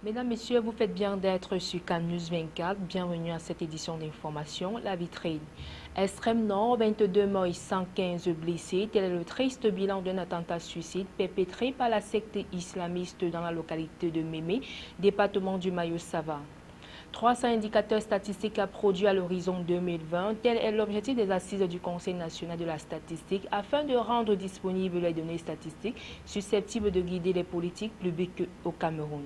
Mesdames, Messieurs, vous faites bien d'être sur CAN News 24. Bienvenue à cette édition d'information, la vitrine. Extrême Nord, 22 morts et 115 blessés. Tel est le triste bilan d'un attentat suicide perpétré par la secte islamiste dans la localité de Mémé, département du Mayo-Sava. 300 indicateurs statistiques à produire à l'horizon 2020. Tel est l'objectif des assises du Conseil national de la statistique afin de rendre disponibles les données statistiques susceptibles de guider les politiques publiques au Cameroun.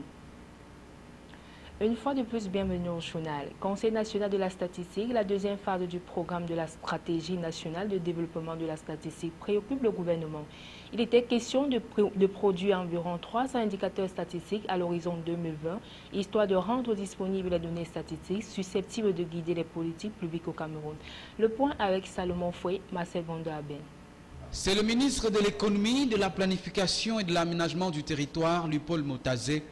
Une fois de plus, bienvenue au journal. Conseil national de la statistique, la deuxième phase du programme de la stratégie nationale de développement de la statistique préoccupe le gouvernement. Il était question de produire environ 300 indicateurs statistiques à l'horizon 2020, histoire de rendre disponibles les données statistiques susceptibles de guider les politiques publiques au Cameroun. Le point avec Salomon Fouet, Marcel Vondaben. C'est le ministre de l'économie, de la planification et de l'aménagement du territoire, Paul Motazé,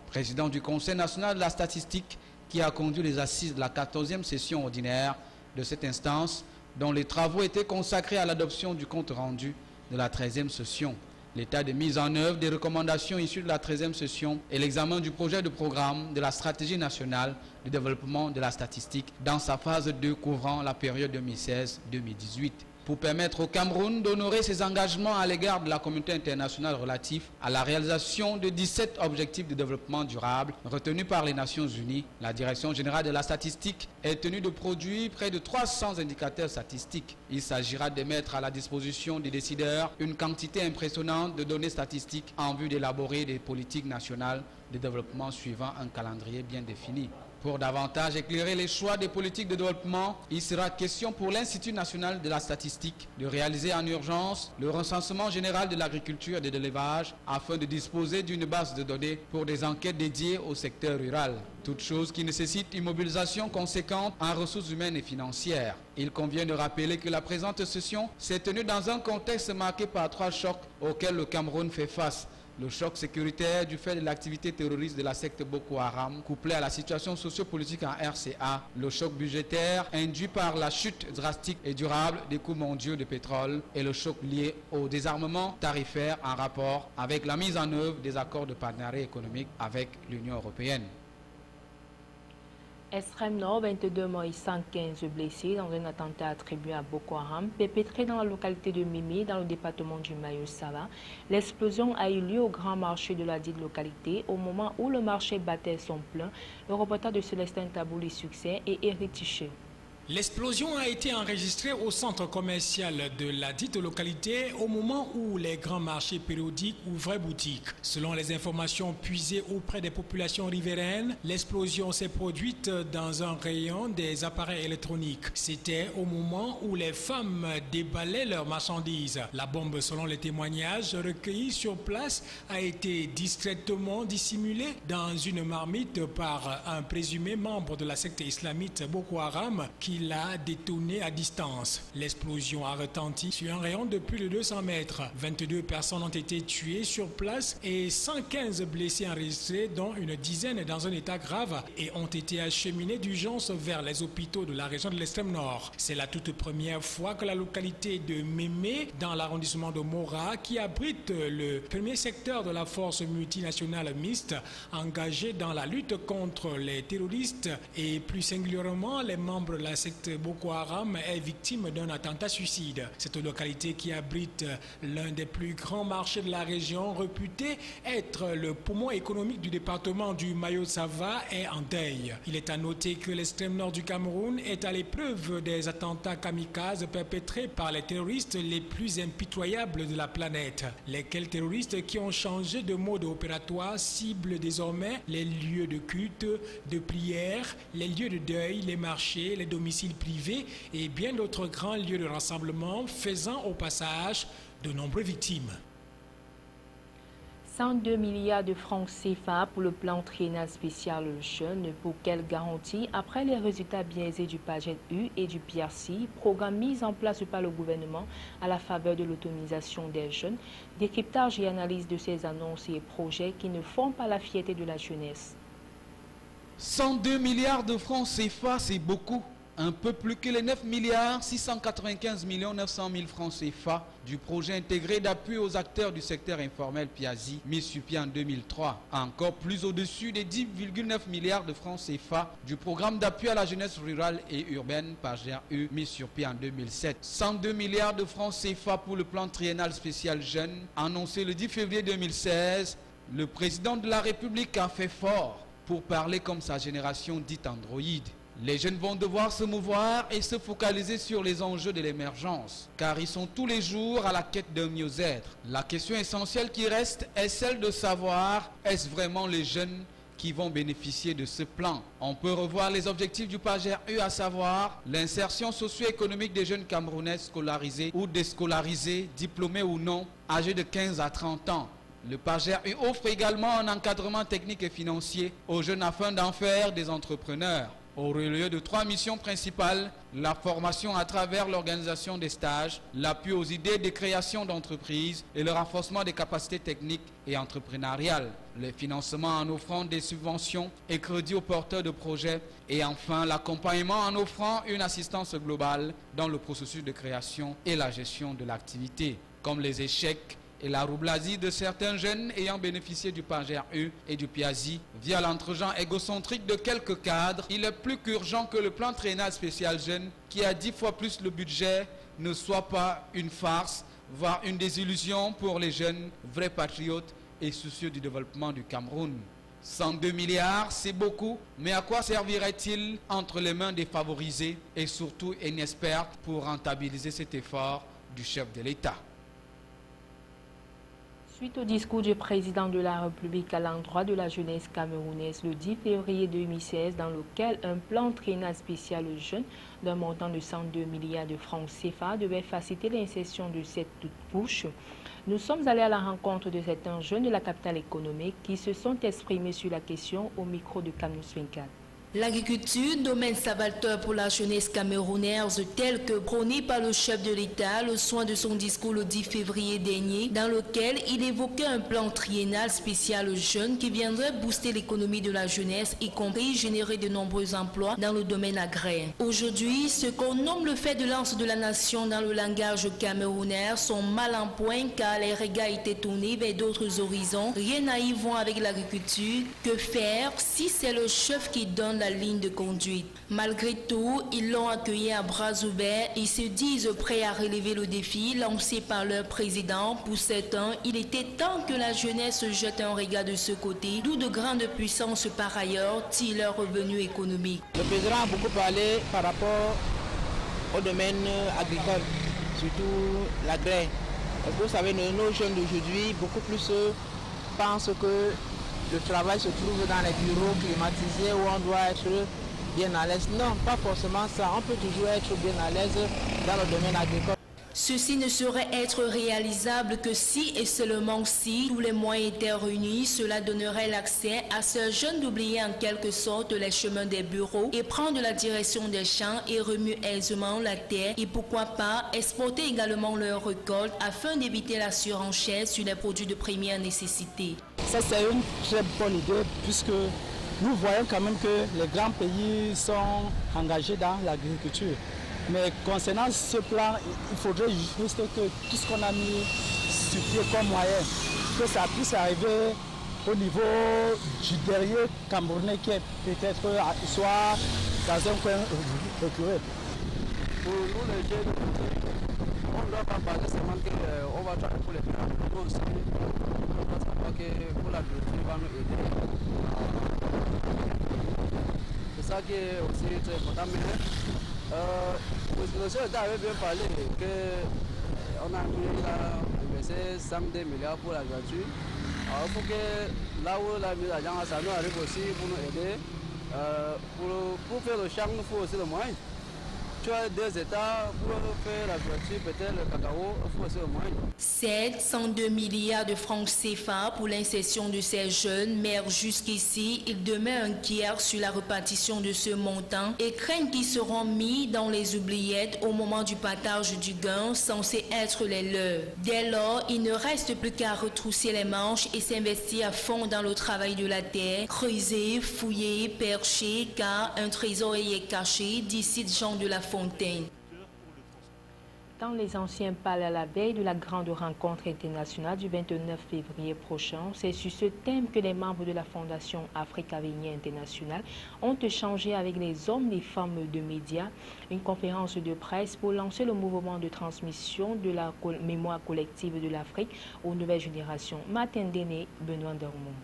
président du Conseil national de la statistique, qui a conduit les assises de la 14e session ordinaire de cette instance, dont les travaux étaient consacrés à l'adoption du compte rendu de la 13e session, l'état de mise en œuvre des recommandations issues de la 13e session et l'examen du projet de programme de la stratégie nationale de développement de la statistique dans sa phase 2 couvrant la période 2016-2018. Pour permettre au Cameroun d'honorer ses engagements à l'égard de la communauté internationale relatifs à la réalisation de 17 objectifs de développement durable retenus par les Nations Unies, la Direction générale de la statistique est tenue de produire près de 300 indicateurs statistiques. Il s'agira de mettre à la disposition des décideurs une quantité impressionnante de données statistiques en vue d'élaborer des politiques nationales de développement suivant un calendrier bien défini. Pour davantage éclairer les choix des politiques de développement, il sera question pour l'Institut national de la statistique de réaliser en urgence le recensement général de l'agriculture et de l'élevage afin de disposer d'une base de données pour des enquêtes dédiées au secteur rural. Toute chose qui nécessite une mobilisation conséquente en ressources humaines et financières. Il convient de rappeler que la présente session s'est tenue dans un contexte marqué par 3 chocs auxquels le Cameroun fait face. Le choc sécuritaire du fait de l'activité terroriste de la secte Boko Haram, couplé à la situation sociopolitique en RCA, le choc budgétaire induit par la chute drastique et durable des coûts mondiaux de pétrole et le choc lié au désarmement tarifaire en rapport avec la mise en œuvre des accords de partenariat économique avec l'Union européenne. Extrême Nord, 22 morts et 115 blessés dans un attentat attribué à Boko Haram, perpétré dans la localité de Mémé, dans le département du Mayo-Sava. L'explosion a eu lieu au grand marché de la dite localité, au moment où le marché battait son plein. Le reportage de Célestin Tabouli Succès et Éric Tichet. L'explosion a été enregistrée au centre commercial de la dite localité au moment où les grands marchés périodiques ouvraient boutique. Selon les informations puisées auprès des populations riveraines, l'explosion s'est produite dans un rayon des appareils électroniques. C'était au moment où les femmes déballaient leurs marchandises. La bombe, selon les témoignages recueillis sur place, a été discrètement dissimulée dans une marmite par un présumé membre de la secte islamite Boko Haram qui l'a détourné à distance. L'explosion a retenti sur un rayon de plus de 200 mètres. 22 personnes ont été tuées sur place et 115 blessés enregistrés, dont une dizaine dans un état grave, et ont été acheminés d'urgence vers les hôpitaux de la région de l'extrême nord. C'est la toute première fois que la localité de Mémé, dans l'arrondissement de Mora, qui abrite le premier secteur de la force multinationale mixte engagée dans la lutte contre les terroristes et plus singulièrement les membres de la secte Boko Haram, est victime d'un attentat suicide. Cette localité qui abrite l'un des plus grands marchés de la région, réputé être le poumon économique du département du Mayo-Sava, est en deuil. Il est à noter que l'extrême nord du Cameroun est à l'épreuve des attentats kamikazes perpétrés par les terroristes les plus impitoyables de la planète. Lesquels terroristes qui ont changé de mode opératoire ciblent désormais les lieux de culte, de prière, les lieux de deuil, les marchés, les domiciles privés et bien d'autres grands lieux de rassemblement, faisant au passage de nombreuses victimes. 102 milliards de francs CFA pour le plan triennal spécial Jeune. Pour quelle garantie après les résultats biaisés du PAGET-U et du PRC, programme mis en place par le gouvernement à la faveur de l'autonomisation des jeunes, décryptage et analyse de ces annonces et projets qui ne font pas la fierté de la jeunesse. 102 milliards de francs CFA, c'est beaucoup. Un peu plus que les 9 milliards 695 900 000 francs CFA du projet intégré d'appui aux acteurs du secteur informel PIAZI mis sur pied en 2003. Encore plus au-dessus des 10,9 milliards de francs CFA du programme d'appui à la jeunesse rurale et urbaine par GRU mis sur pied en 2007. 102 milliards de francs CFA pour le plan triennal spécial jeunes annoncé le 10 février 2016. Le président de la République a fait fort pour parler comme sa génération dite androïde. Les jeunes vont devoir se mouvoir et se focaliser sur les enjeux de l'émergence, car ils sont tous les jours à la quête d'un mieux-être. La question essentielle qui reste est celle de savoir, est-ce vraiment les jeunes qui vont bénéficier de ce plan? On peut revoir les objectifs du PAGRU, à savoir l'insertion socio-économique des jeunes Camerounais scolarisés ou déscolarisés, diplômés ou non, âgés de 15 à 30 ans. Le PAGRU offre également un encadrement technique et financier aux jeunes afin d'en faire des entrepreneurs. Au lieu de 3 missions principales, la formation à travers l'organisation des stages, l'appui aux idées de création d'entreprises et le renforcement des capacités techniques et entrepreneuriales, le financement en offrant des subventions et crédits aux porteurs de projets et enfin l'accompagnement en offrant une assistance globale dans le processus de création et la gestion de l'activité, comme les échecs et la roublasie de certains jeunes ayant bénéficié du PAGRU et du PIAZI via l'entregent égocentrique de quelques cadres. Il est plus qu'urgent que le plan triennal spécial jeunes, qui a 10 fois plus le budget, ne soit pas une farce, voire une désillusion pour les jeunes vrais patriotes et soucieux du développement du Cameroun. 102 milliards, c'est beaucoup, mais à quoi servirait-il entre les mains des favorisés et surtout inexperts pour rentabiliser cet effort du chef de l'État? Suite au discours du président de la République à l'endroit de la jeunesse camerounaise le 10 février 2016, dans lequel un plan triennal spécial jeune d'un montant de 102 milliards de francs CFA devait faciliter l'insertion de cette couche, nous sommes allés à la rencontre de certains jeunes de la capitale économique qui se sont exprimés sur la question au micro de CAMNews 24. L'agriculture, domaine salvateur pour la jeunesse camerounaise, tel que prôné par le chef de l'État, le soin de son discours le 10 février dernier, dans lequel il évoquait un plan triennal spécial jeune qui viendrait booster l'économie de la jeunesse, y compris générer de nombreux emplois dans le domaine agraire. Aujourd'hui, ce qu'on nomme le fer de lance de la nation dans le langage camerounais sont mal en point car les regards étaient tournés vers d'autres horizons. Rien à y voir avec l'agriculture. Que faire si c'est le chef qui donne la ligne de conduite? Malgré tout, ils l'ont accueilli à bras ouverts et se disent prêts à relever le défi lancé par leur président. Pour certains, il était temps que la jeunesse jette un regard de ce côté, d'où de grandes puissances par ailleurs tirent leur revenu économique. Le président a beaucoup parlé par rapport au domaine agricole, surtout l'agraire. Vous savez, nos jeunes d'aujourd'hui, beaucoup plus pensent que le travail se trouve dans les bureaux climatisés où on doit être bien à l'aise. Non, pas forcément ça. On peut toujours être bien à l'aise dans le domaine agricole. Ceci ne saurait être réalisable que si et seulement si tous les moyens étaient réunis. Cela donnerait l'accès à ces jeunes d'oublier en quelque sorte les chemins des bureaux et prendre la direction des champs et remuer aisément la terre et pourquoi pas exporter également leurs récoltes afin d'éviter la surenchère sur les produits de première nécessité. Ça, c'est une très bonne idée puisque nous voyons quand même que les grands pays sont engagés dans l'agriculture. Mais concernant ce plan, il faudrait juste que tout ce qu'on a mis sur pied comme moyen, que ça puisse arriver au niveau du derrière camerounais qui est peut-être soit dans un coin reculé. Pour nous les jeunes, on ne doit pas parler seulement qu'on va travailler pour les grands. Nous aussi, on doit savoir que pour l'agriculture, va nous aider. C'est ça qui est aussi très important. Le chef d'État avait bien parlé qu'on a investi 102 milliards pour l'agriculture. Alors il faut que là où la mise à jour, ça nous arrive aussi pour nous aider. Pour faire le champ, il faut aussi le moyen. tu as des États pour faire la voiture, peut-être le cacao, il faut aussi au moins. 702 milliards de francs CFA pour l'insertion de ces jeunes, mais jusqu'ici, ils demeurent inquiets sur la répartition de ce montant et craignent qu'ils seront mis dans les oubliettes au moment du partage du gain censé être les leurs. Dès lors, il ne reste plus qu'à retrousser les manches et s'investir à fond dans le travail de la terre, creuser, fouiller, percher, car un trésor y est caché, dit Jean de La Fontaine. Dans les anciens palais à la veille de la grande rencontre internationale du 29 février prochain, c'est sur ce thème que les membres de la Fondation Afrique Avenir International ont échangé avec les hommes et femmes de médias une conférence de presse pour lancer le mouvement de transmission de la mémoire collective de l'Afrique aux nouvelles générations. Martin Déné, Benoît Dormont.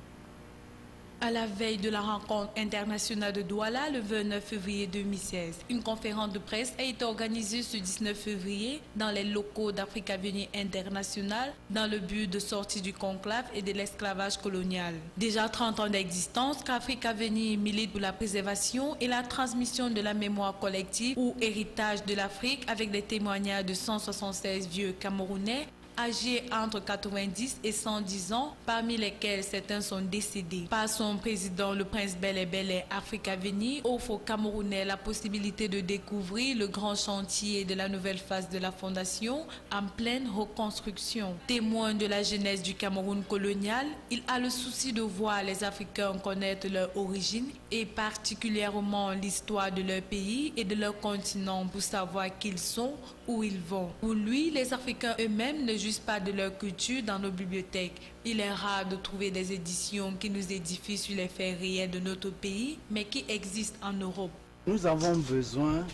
À la veille de la rencontre internationale de Douala le 29 février 2016, une conférence de presse a été organisée ce 19 février dans les locaux d'Afrique Avenir International dans le but de sortir du conclave et de l'esclavage colonial. Déjà 30 ans d'existence, qu'Afrique Avenir milite pour la préservation et la transmission de la mémoire collective ou héritage de l'Afrique avec des témoignages de 176 vieux Camerounais âgés entre 90 et 110 ans, parmi lesquels certains sont décédés. Par son président, le prince Belé Afrique Avenir offre aux Camerounais la possibilité de découvrir le grand chantier de la nouvelle phase de la fondation en pleine reconstruction. Témoin de la jeunesse du Cameroun colonial, il a le souci de voir les Africains connaître leur origine et particulièrement l'histoire de leur pays et de leur continent pour savoir qui ils sont, où ils vont. Pour lui, les Africains eux-mêmes ne jugent pas de leur culture dans nos bibliothèques. Il est rare de trouver des éditions qui nous édifient sur les faits réels de notre pays, mais qui existent en Europe. Nous avons besoin,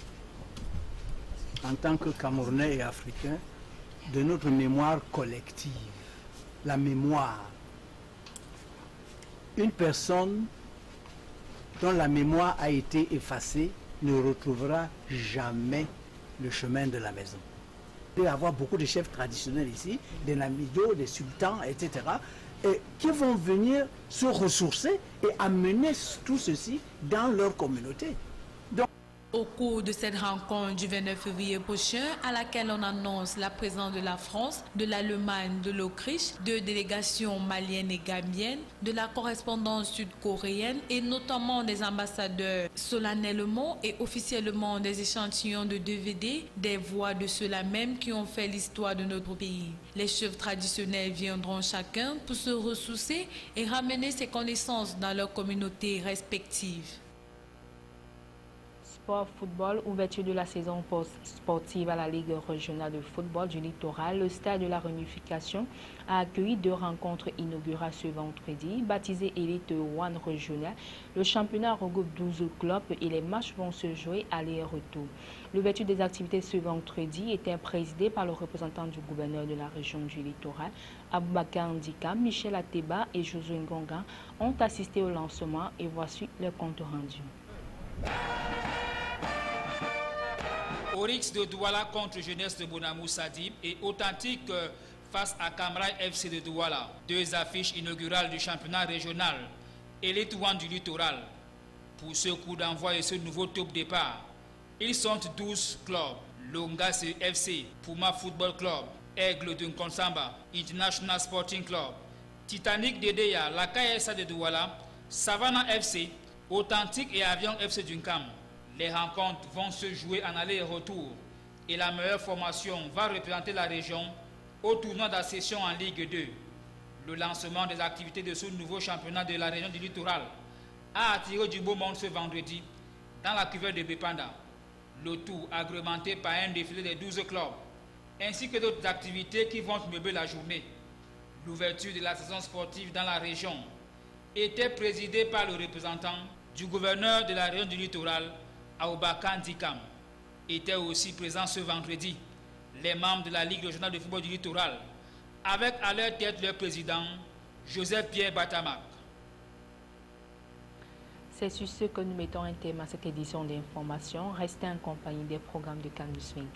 en tant que Camerounais et Africains, de notre mémoire collective. La mémoire. Une personne dont la mémoire a été effacée ne retrouvera jamais le chemin de la maison. Il va y avoir beaucoup de chefs traditionnels ici, des namidos, des sultans, etc., et qui vont venir se ressourcer et amener tout ceci dans leur communauté. Au cours de cette rencontre du 29 février prochain, à laquelle on annonce la présence de la France, de l'Allemagne, de l'Autriche, de délégations maliennes et gambiennes, de la correspondance sud-coréenne et notamment des ambassadeurs, solennellement et officiellement des échantillons de DVD, des voix de ceux-là même qui ont fait l'histoire de notre pays. Les chefs traditionnels viendront chacun pour se ressourcer et ramener ses connaissances dans leurs communautés respectives. Football, ouverture de la saison sportive à la Ligue régionale de football du littoral, le stade de la Réunification a accueilli 2 rencontres inaugurales ce vendredi. Baptisé Elite One Régional, le championnat regroupe 12 clubs et les matchs vont se jouer aller et retour. L'ouverture des activités ce vendredi était présidée par le représentant du gouverneur de la région du littoral, Aboubakar Ndika, Michel Ateba et Josué Ngonga ont assisté au lancement et voici le compte rendu. Oryx de Douala contre Jeunesse de Bonamou Sadib et Authentique face à Camrail FC de Douala. 2 affiches inaugurales du championnat régional Elite One du littoral. Pour ce coup d'envoi et ce nouveau top départ, ils sont 12 clubs. Longas FC, Puma Football Club, Aigle de Nkonsamba, International Sporting Club, Titanic de Deya, la KSA de Douala, Savannah FC, Authentique et Avion FC d'Unkam. Les rencontres vont se jouer en aller et retour et la meilleure formation va représenter la région au tournoi d'accession en Ligue 2. Le lancement des activités de ce nouveau championnat de la région du littoral a attiré du beau monde ce vendredi dans la cuvette de Bepanda. Le tout agrémenté par un défilé des 12 clubs ainsi que d'autres activités qui vont meubler la journée. L'ouverture de la saison sportive dans la région était présidée par le représentant du gouverneur de la région du littoral, Aboubakar Ndika. Étaient aussi présents ce vendredi les membres de la Ligue régionale de football du littoral, avec à leur tête leur président, Joseph Pierre Batamak. C'est sur ce que nous mettons un thème à cette édition d'information. Restez en compagnie des programmes de Canal 24.